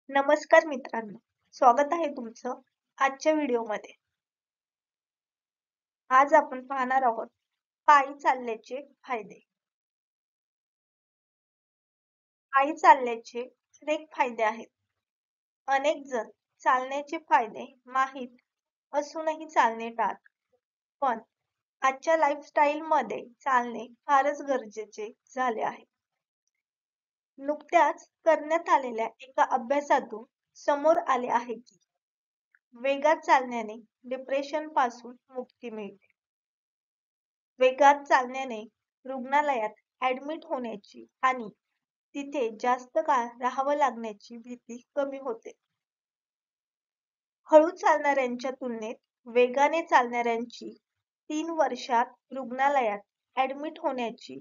नमस्कार मित्रांनो, स्वागत आहे तुमचं आजच्या व्हिडिओमध्ये. आज आपण पाहणार आहोत पायी चालण्याचे फायदे. पायी चालण्याचे अनेक फायदे आहेत. अनेक जण चालण्याचे फायदे माहीत असूनही चालणे टाळतात. पण आजच्या लाईफस्टाईलमध्ये चालणे फारच गरजेचे झाले आहे. नुकत्याच करण्यात आलेल्या एका अभ्यासातून समोर आले आहे की वेगात चालण्याने डिप्रेशन पासून मुक्ती मिळते. वेगात चालण्याने रुग्णालयात ऍडमिट होण्याची आणि तिथे जास्त काळ राहावं लागण्याची भीती कमी होते. हळू चालणाऱ्यांच्या तुलनेत वेगाने चालणाऱ्यांची 3 वर्षात रुग्णालयात ऍडमिट होण्याची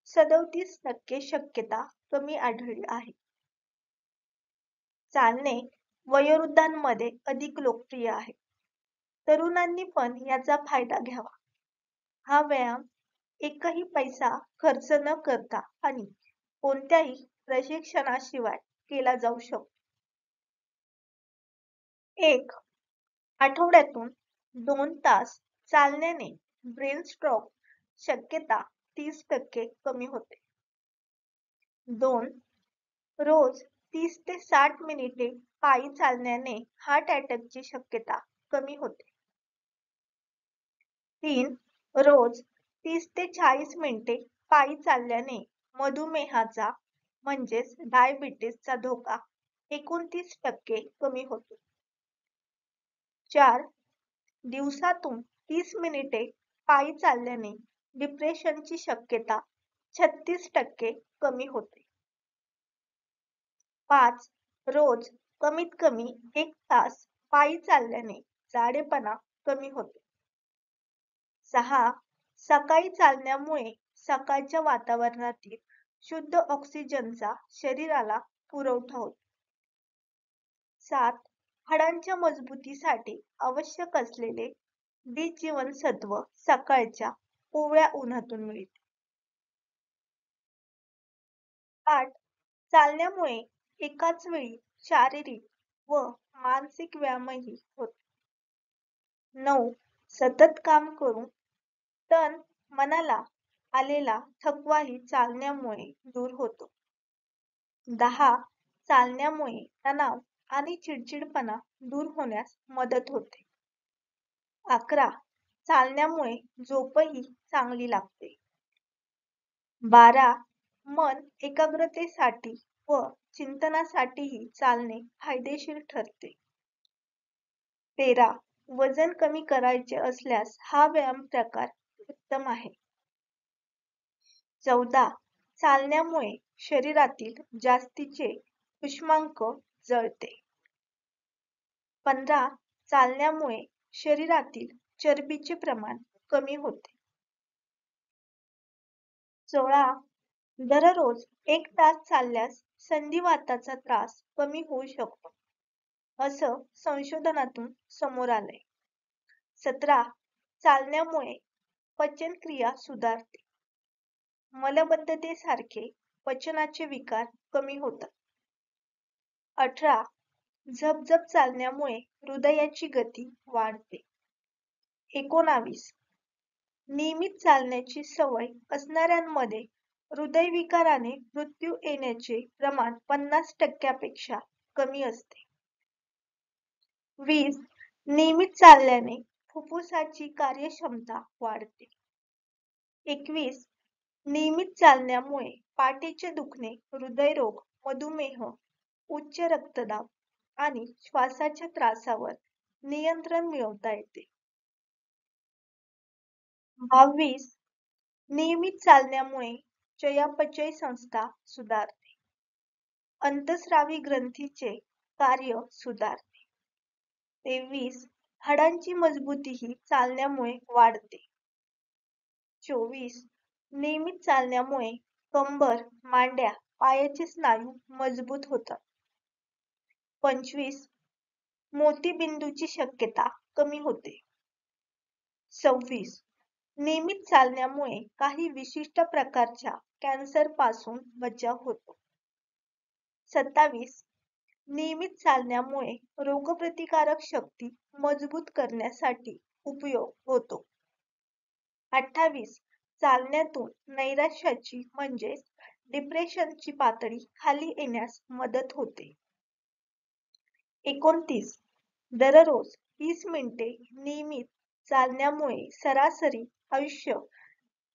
37% शक्यता कमी आढळली आहे. चालणे वयोवृद्धांमध्ये अधिक लोकप्रिय आहे. तरुणांनी पण याचा फायदा घ्यावा. हा व्यायाम एकही पैसा खर्च न करता आणि कोणत्याही प्रशिक्षणाशिवाय केला जाऊ शकतो. एक आठवड्यातून 2 तास चालण्याने ब्रेन स्ट्रोक शक्यता 30% कमी होते. 2 रोज 30 ते 60 मिनिटे पायी चालण्याने हार्ट अटॅकची शक्यता कमी होते. 3 रोज 30 ते 40 मिनिटे पायी चालल्याने मधुमेहाचा म्हणजेच डायबिटीसचा धोका 29% कमी होतो. 4 दिवसातून 30 मिनिटे पायी चालल्याने डिप्रेशनची शक्यता 36% कमी होते. 5 रोज कमीत कमी 1 तास पायी चालल्याने जाडेपणा कमी होतो. 6 सकाळी चालण्यामुळे सकाळच्या वातावरणातील शुद्ध ऑक्सिजनचा शरीराला पुरवठा होतो. 7 हाडांच्या मजबूतीसाठी आवश्यक असलेले डी जीवनसत्व सकाळच्या कोवळ्या उन्हातून मिळते. 8 चालण्यामुळे एकाच वेळी शारीरिक व मानसिक व्यायामही होतो. 9 सतत काम करून तन मनाला आलेला थकवाही चालण्यामुळे दूर होतो. 10 चालण्यामुळे तणाव आणि चिडचिडपणा दूर होण्यास मदत होते. 11 चालण्यामुळे झोपही चांगली लागते. 12 मन एकाग्रतेसाठी व चिंतनासाठीही चालणे फायदेशीर ठरते. 13 वजन कमी करायचे असल्यास हा व्यायाम प्रकार उत्तम आहे. 14 चालण्यामुळे शरीरातील जास्तीचे उष्मांक जळते. 15 चालण्यामुळे शरीरातील चरबीचे प्रमाण कमी होते. 16 दररोज 1 तास चालल्यास संधिवाताचा त्रास कमी होऊ शकतो, असं संशोधनातून समोर आलंय. 17 चालण्यामुळे पचनक्रिया सुधारते. मलबद्धतेसारखे पचनाचे विकार कमी होतात. 18 झपझप चालण्यामुळे हृदयाची गती वाढते. 19 नियमित चालण्याची सवय असणाऱ्यांमध्ये हृदयविकाराने मृत्यू येण्याचे प्रमाण 50% पेक्षा कमी असते. 20 नियमित चालल्याने फुफ्फुसाची कार्यक्षमता वाढते. 21 नियमित चालण्यामुळे पाठीचे दुखणे, हृदयरोग, मधुमेह, उच्च रक्तदाब आणि श्वासाच्या त्रासावर नियंत्रण मिळवता येते. 22 नियमित चालण्यामुळे चयापचय संस्था सुधारते. अंतस्रावी ग्रंथीचे कार्य सुधारते. 23 हाडांची मजबूतीही चालण्यामुळे वाढते. 24 नियमित चालण्यामुळे कंबर, मांड्या, पायाचे स्नायू मजबूत होतात. 25 मोतीबिंदूची शक्यता कमी होते. 26 नियमित चालण्यामुळे काही विशिष्ट प्रकारच्या कॅन्सर पासून बचाव होतो. 27 नियमित चालण्यामुळे रोगप्रतिकारक शक्ती मजबूत करण्यासाठी उपयोग होतो. 28. चालण्यातून नैराश्याची म्हणजेच डिप्रेशनची पातळी खाली येण्यास मदत होते. 29. दररोज 30 मिनिटे नियमित चालण्यामुळे सरासरी आयुष्य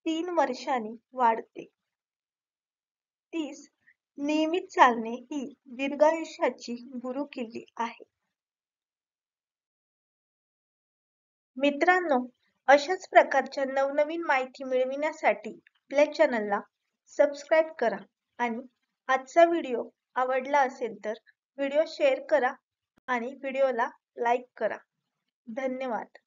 3 वर्षांनी वाढते. 30. नियमित चालणे ही दीर्घायुष्याची गुरुकिल्ली आहे. मित्रांनो, अशाच प्रकारच्या नवनवीन माहिती मिळविण्यासाठी आपल्या चॅनलला सबस्क्राईब करा आणि आजचा व्हिडिओ आवडला असेल तर व्हिडिओ शेअर करा आणि व्हिडिओला लाईक करा. धन्यवाद.